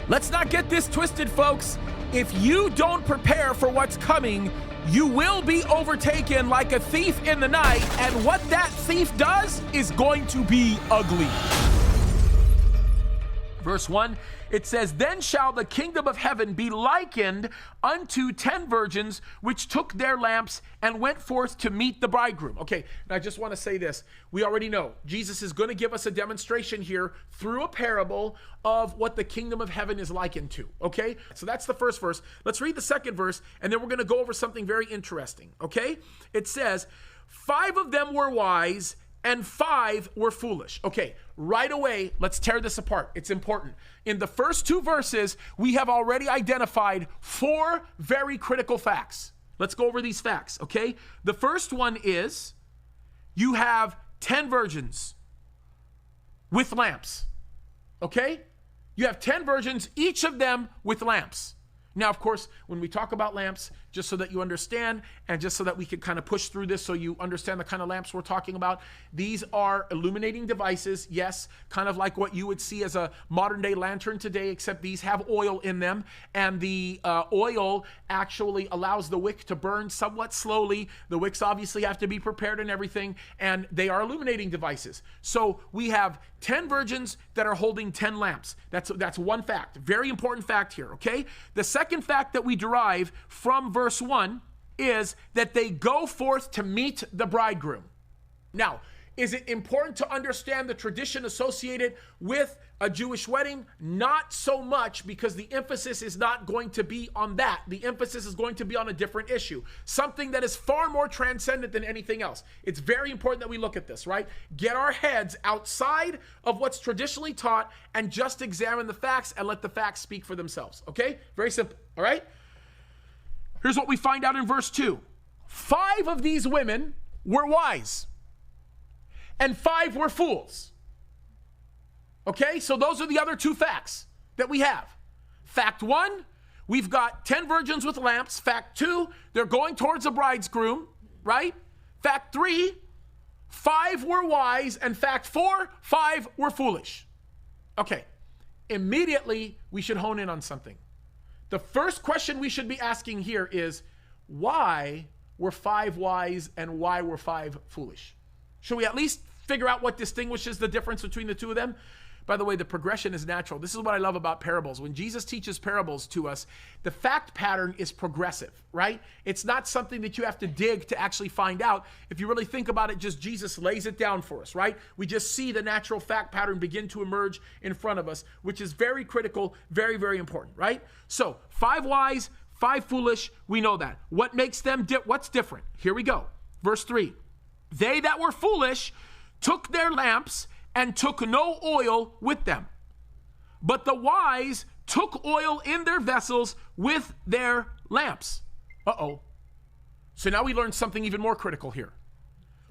Let's not get this twisted, folks. If you don't prepare for what's coming, you will be overtaken like a thief in the night, and what that thief does is going to be ugly. Verse 1, it says, "Then shall the kingdom of heaven be likened unto 10 virgins, which took their lamps and went forth to meet the bridegroom." Okay, now I just want to say this. We already know Jesus is going to give us a demonstration here through a parable of what the kingdom of heaven is likened to, okay? So that's the first verse. Let's read the second verse, and then we're going to go over something very interesting, okay? It says, 5 of them were wise, and 5 were foolish. Okay, right away, let's tear this apart. It's important. In the first 2 verses, we have already identified 4 very critical facts. Let's go over these facts, okay? The first one is you have 10 virgins with lamps, okay? You have 10 virgins, each of them with lamps. Now, of course, when we talk about lamps, just so that you understand and just so that we can kind of push through this so you understand the kind of lamps we're talking about, these are illuminating devices, yes, kind of like what you would see as a modern day lantern today, except these have oil in them, and the oil actually allows the wick to burn somewhat slowly. The wicks obviously have to be prepared and everything, and they are illuminating devices. So we have 10 virgins that are holding 10 lamps. That's one fact, very important fact here, okay? The second fact that we derive from verse 1 is that they go forth to meet the bridegroom. Now, is it important to understand the tradition associated with a Jewish wedding? Not so much, because the emphasis is not going to be on that. The emphasis is going to be on a different issue, something that is far more transcendent than anything else. It's very important that we look at this, right? Get our heads outside of what's traditionally taught and just examine the facts and let the facts speak for themselves, okay? Very simple, all right? Here's what we find out in verse 2. 5 of these women were wise, and 5 were fools. Okay, so those are the other 2 facts that we have. Fact 1, we've got 10 virgins with lamps. Fact 2, they're going towards a bridegroom, right? Fact 3, 5 were wise. And fact 4, 5 were foolish. Okay, immediately we should hone in on something. The first question we should be asking here is, why were 5 wise and why were 5 foolish? Should we at least figure out what distinguishes the difference between the 2 of them? By the way, the progression is natural. This is what I love about parables. When Jesus teaches parables to us, the fact pattern is progressive, right? It's not something that you have to dig to actually find out. If you really think about it, just Jesus lays it down for us, right? We just see the natural fact pattern begin to emerge in front of us, which is very critical, very, very important, right? So 5 wise, 5 foolish, we know that. What makes them, what's different? Here we go. Verse 3, "They that were foolish took their lamps and took no oil with them. But the wise took oil in their vessels with their lamps." Uh-oh. So now we learned something even more critical here.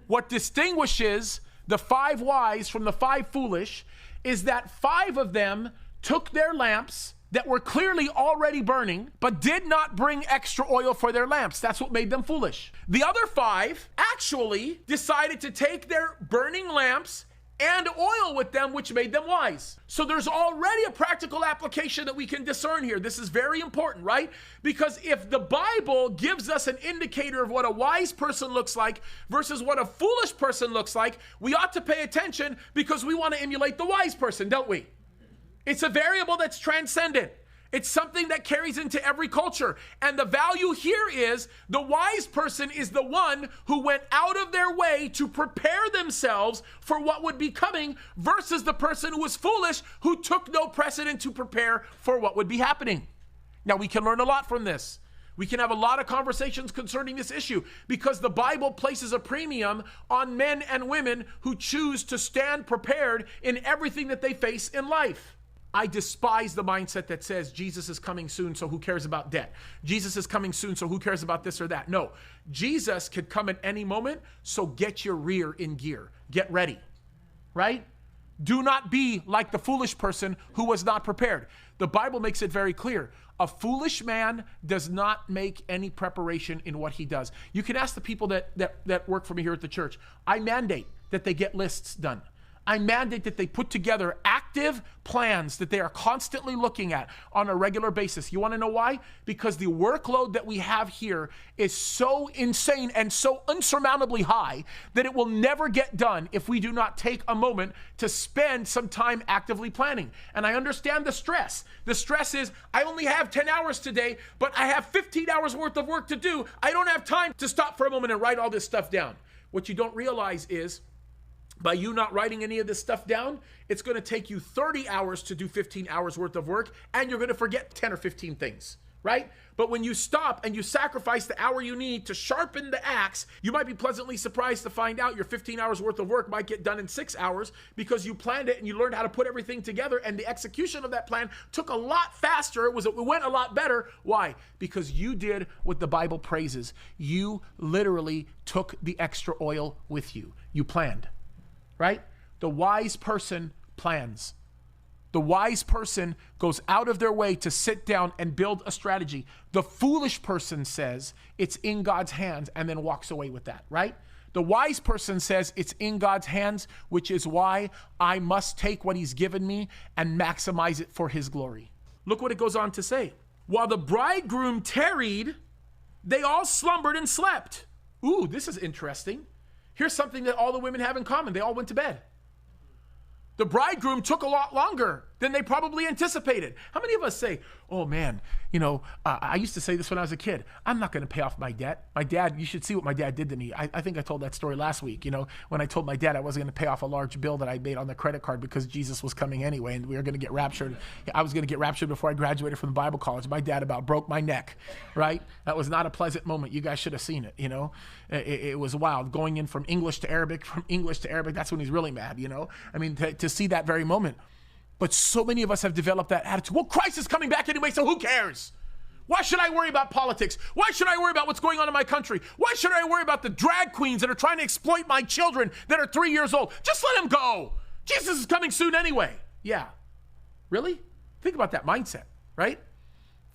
What distinguishes the 5 wise from the 5 foolish is that 5 of them took their lamps that were clearly already burning, but did not bring extra oil for their lamps. That's what made them foolish. The other 5 actually decided to take their burning lamps and oil with them, which made them wise. So there's already a practical application that we can discern here. This is very important, right? Because if the Bible gives us an indicator of what a wise person looks like versus what a foolish person looks like, we ought to pay attention, because we want to emulate the wise person, don't we? It's a variable that's transcendent. It's something that carries into every culture. And the value here is the wise person is the one who went out of their way to prepare themselves for what would be coming, versus the person who was foolish, who took no precedent to prepare for what would be happening. Now, we can learn a lot from this. We can have a lot of conversations concerning this issue, because the Bible places a premium on men and women who choose to stand prepared in everything that they face in life. I despise the mindset that says Jesus is coming soon, so who cares about debt? Jesus is coming soon, so who cares about this or that? No, Jesus could come at any moment, so get your rear in gear. Get ready, right? Do not be like the foolish person who was not prepared. The Bible makes it very clear. A foolish man does not make any preparation in what he does. You can ask the people that work for me here at the church. I mandate that they get lists done. I mandate that they put together active plans that they are constantly looking at on a regular basis. You want to know why? Because the workload that we have here is so insane and so unsurmountably high that it will never get done if we do not take a moment to spend some time actively planning. And I understand the stress. The stress is, I only have 10 hours today, but I have 15 hours worth of work to do. I don't have time to stop for a moment and write all this stuff down. What you don't realize is, by you not writing any of this stuff down, it's going to take you 30 hours to do 15 hours worth of work, and you're going to forget 10 or 15 things, right? But when you stop and you sacrifice the hour you need to sharpen the axe, you might be pleasantly surprised to find out your 15 hours worth of work might get done in 6 hours because you planned it and you learned how to put everything together, and the execution of that plan took a lot faster. It went a lot better. Why? Because you did what the Bible praises. You literally took the extra oil with you. You planned. Right? The wise person plans. The wise person goes out of their way to sit down and build a strategy. The foolish person says it's in God's hands and then walks away with that, right? The wise person says it's in God's hands, which is why I must take what he's given me and maximize it for his glory. Look what it goes on to say. While the bridegroom tarried, they all slumbered and slept. Ooh, this is interesting. Here's something that all the women have in common. They all went to bed. The bridegroom took a lot longer than they probably anticipated. How many of us say, oh man, I used to say this when I was a kid. I'm not going to pay off my debt. My dad, you should see what my dad did to me. I think I told that story last week, when I told my dad I wasn't going to pay off a large bill that I made on the credit card because Jesus was coming anyway and we were going to get raptured. I was going to get raptured before I graduated from the Bible college. My dad about broke my neck, right? That was not a pleasant moment. You guys should have seen it, It was wild. Going in from English to Arabic, that's when he's really mad, I mean, to see that very moment. But so many of us have developed that attitude. Well, Christ is coming back anyway, so who cares? Why should I worry about politics? Why should I worry about what's going on in my country? Why should I worry about the drag queens that are trying to exploit my children that are 3 years old? Just let them go. Jesus is coming soon anyway. Yeah. Really? Think about that mindset, right?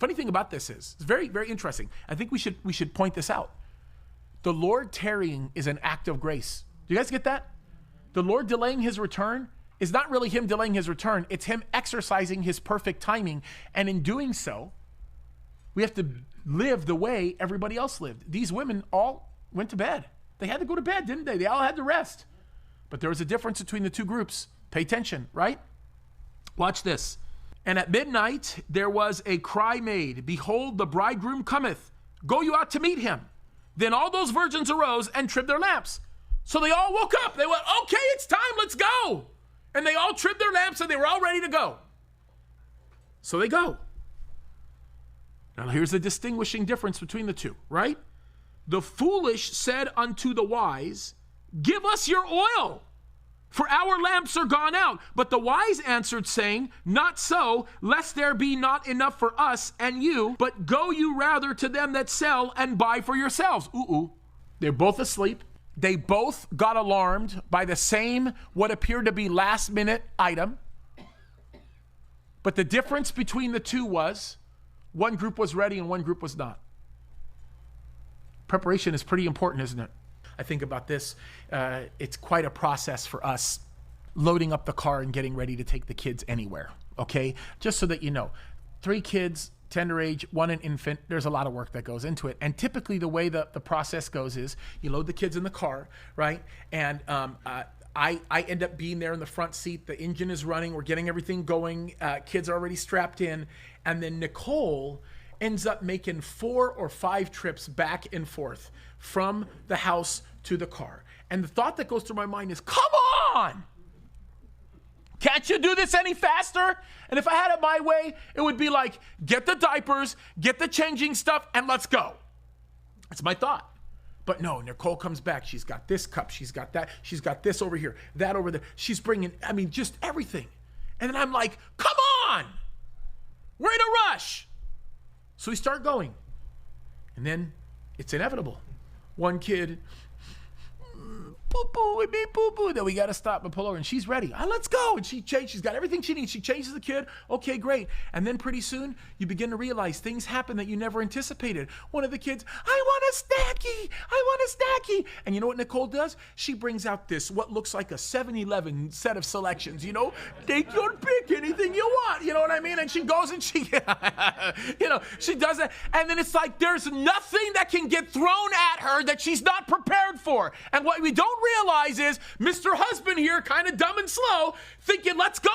Funny thing about this is, it's very, very interesting. I think we should point this out. The Lord tarrying is an act of grace. Do you guys get that? The Lord delaying his return is not really him delaying his return. It's him exercising his perfect timing. And in doing so, we have to live the way everybody else lived. These women all went to bed. They had to go to bed, didn't they? They all had to rest. But there was a difference between the two groups. Pay attention, right? Watch this. And at midnight, there was a cry made, behold, the bridegroom cometh. Go you out to meet him. Then all those virgins arose and trimmed their lamps. So they all woke up. They went, okay, it's time, let's go. And they all trimmed their lamps and they were all ready to go. So they go. Now here's the distinguishing difference between the two, right? The foolish said unto the wise, give us your oil, for our lamps are gone out. But the wise answered, saying, not so, lest there be not enough for us and you, but go you rather to them that sell and buy for yourselves. They're both asleep. They both got alarmed by the same, what appeared to be last minute item. But the difference between the two was one group was ready and one group was not. Preparation is pretty important, isn't it? I think about this. It's quite a process for us loading up the car and getting ready to take the kids anywhere. Okay. Just so that you know, 3 kids, tender age, 1 an infant, there's a lot of work that goes into it. And typically the way the process goes is you load the kids in the car, right? And I end up being there in the front seat. The engine is running. We're getting everything going. Kids are already strapped in. And then Nicole ends up making 4 or 5 trips back and forth from the house to the car. And the thought that goes through my mind is, come on! Can't you do this any faster? And if I had it my way, it would be like, get the diapers, get the changing stuff, and let's go. That's my thought. But no, Nicole comes back. She's got this cup. She's got that. She's got this over here, that over there. She's bringing, just everything. And then I'm like, come on! We're in a rush. So we start going. And then it's inevitable. One kid poo-poo, it made poo-poo. Then we got to stop and pull over, and she's ready. Let's go. And she's got everything she needs. She changes the kid. Okay, great. And then pretty soon, you begin to realize things happen that you never anticipated. One of the kids, I want a snacky. I want a snacky. And you know what Nicole does? She brings out this, what looks like a 7-Eleven set of selections, take your pick, anything you want, you know what I mean? And she goes and she, she does it. And then it's like, there's nothing that can get thrown at her that she's not prepared for. And what we don't realize is Mr. Husband here, kind of dumb and slow, thinking, let's go.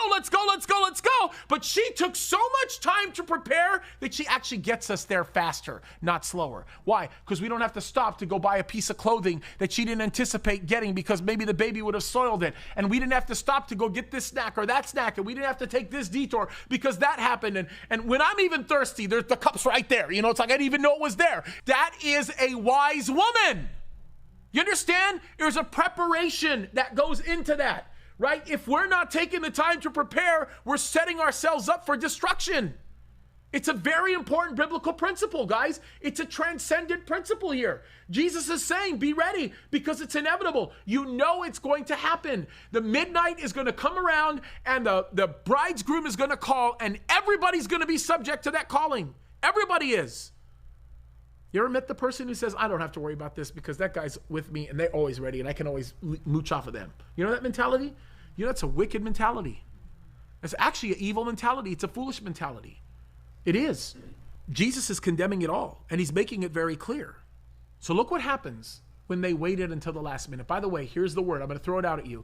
But she took so much time to prepare that she actually gets us there faster, not slower. Why? Because we don't have to stop to go buy a piece of clothing that she didn't anticipate getting because maybe the baby would have soiled it. And we didn't have to stop to go get this snack or that snack. And we didn't have to take this detour because that happened. And when I'm even thirsty, there's the cup's right there. It's like I didn't even know it was there. That is a wise woman. You understand? There's a preparation that goes into that, right? If we're not taking the time to prepare, we're setting ourselves up for destruction. It's a very important biblical principle, guys. It's a transcendent principle here. Jesus is saying, be ready because it's inevitable. You know it's going to happen. The midnight is going to come around and the bridegroom is going to call and everybody's going to be subject to that calling. Everybody is. You ever met the person who says, I don't have to worry about this because that guy's with me and they're always ready and I can always mooch off of them? You know that mentality? That's a wicked mentality. It's actually an evil mentality. It's a foolish mentality. It is. Jesus is condemning it all and he's making it very clear. So look what happens when they waited until the last minute. By the way, here's the word. I'm going to throw it out at you.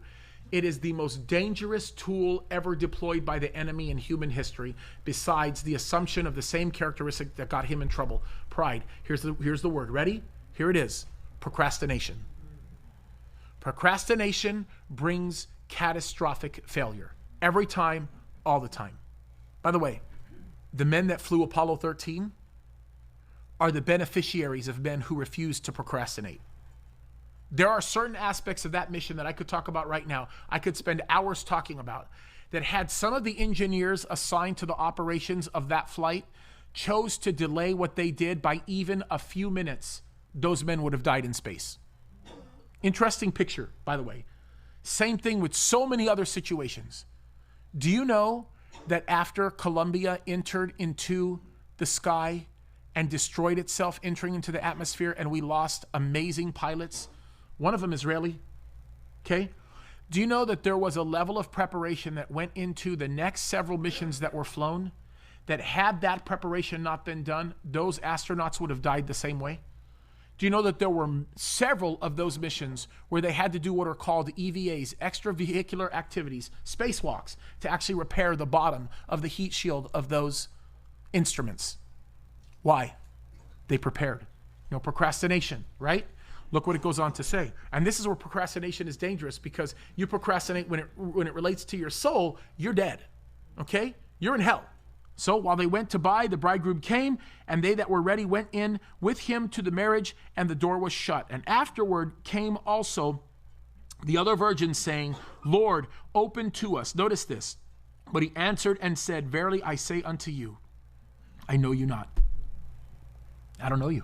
It is the most dangerous tool ever deployed by the enemy in human history, besides the assumption of the same characteristic that got him in trouble, pride. Here's the word. Ready? Here it is. Procrastination. Procrastination brings catastrophic failure. Every time, all the time. By the way, the men that flew Apollo 13 are the beneficiaries of men who refused to procrastinate. There are certain aspects of that mission that I could talk about right now. I could spend hours talking about that had some of the engineers assigned to the operations of that flight chose to delay what they did by even a few minutes, those men would have died in space. Interesting picture, by the way. Same thing with so many other situations. Do you know that after Columbia entered into the sky and destroyed itself entering into the atmosphere and we lost amazing pilots, one of them Israeli, okay? Do you know that there was a level of preparation that went into the next several missions that were flown that had that preparation not been done, those astronauts would have died the same way? Do you know that there were several of those missions where they had to do what are called EVAs, extravehicular activities, spacewalks, to actually repair the bottom of the heat shield of those instruments? Why? They prepared. Procrastination, right? Look what it goes on to say. And this is where procrastination is dangerous, because you procrastinate when it relates to your soul, you're dead, okay? You're in hell. So while they went to buy, the bridegroom came, and they that were ready went in with him to the marriage, and the door was shut. And afterward came also the other virgins, saying, Lord, open to us. Notice this. But he answered and said, Verily I say unto you, I know you not. I don't know you.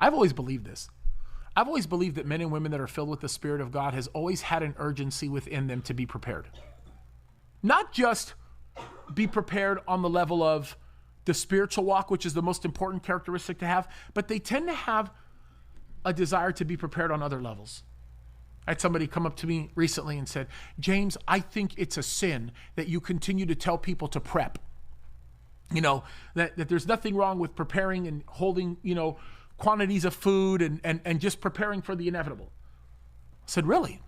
I've always believed this. I've always believed that men and women that are filled with the Spirit of God has always had an urgency within them to be prepared. Not just be prepared on the level of the spiritual walk, which is the most important characteristic to have, but they tend to have a desire to be prepared on other levels. I had somebody come up to me recently and said, James, I think it's a sin that you continue to tell people to prep. That there's nothing wrong with preparing and holding, quantities of food and just preparing for the inevitable. I said, really?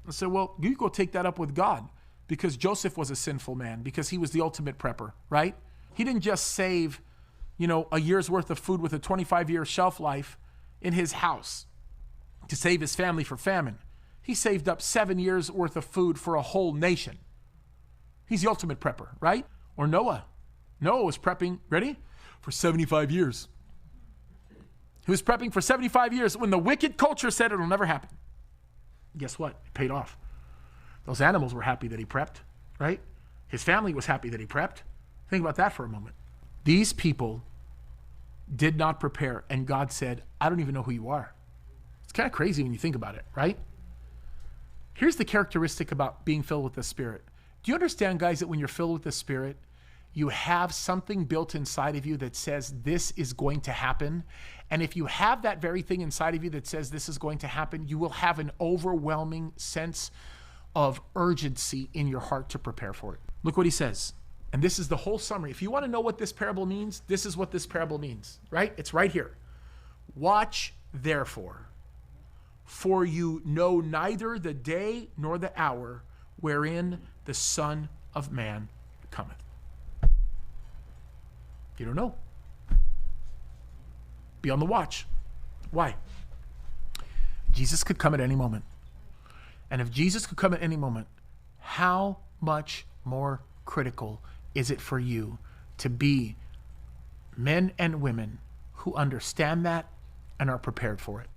I said, well, you go take that up with God, because Joseph was a sinful man, because he was the ultimate prepper, right? He didn't just save, a year's worth of food with a 25-year shelf life in his house to save his family for famine. He saved up 7 years worth of food for a whole nation. He's the ultimate prepper, right? Or Noah. Noah was prepping, ready? For 75 years. He was prepping for 75 years when the wicked culture said it'll never happen. Guess what? It paid off. Those animals were happy that he prepped, right? His family was happy that he prepped. Think about that for a moment. These people did not prepare, and God said, I don't even know who you are. It's kind of crazy when you think about it, right? Here's the characteristic about being filled with the Spirit. Do you understand, guys, that when you're filled with the Spirit, you have something built inside of you that says this is going to happen? And if you have that very thing inside of you that says this is going to happen, you will have an overwhelming sense of urgency in your heart to prepare for it. Look what he says. And this is the whole summary. If you want to know what this parable means, this is what this parable means, right? It's right here. Watch therefore, for you know neither the day nor the hour wherein the Son of Man cometh. You don't know. Be on the watch. Why? Jesus could come at any moment. And if Jesus could come at any moment, how much more critical is it for you to be men and women who understand that and are prepared for it?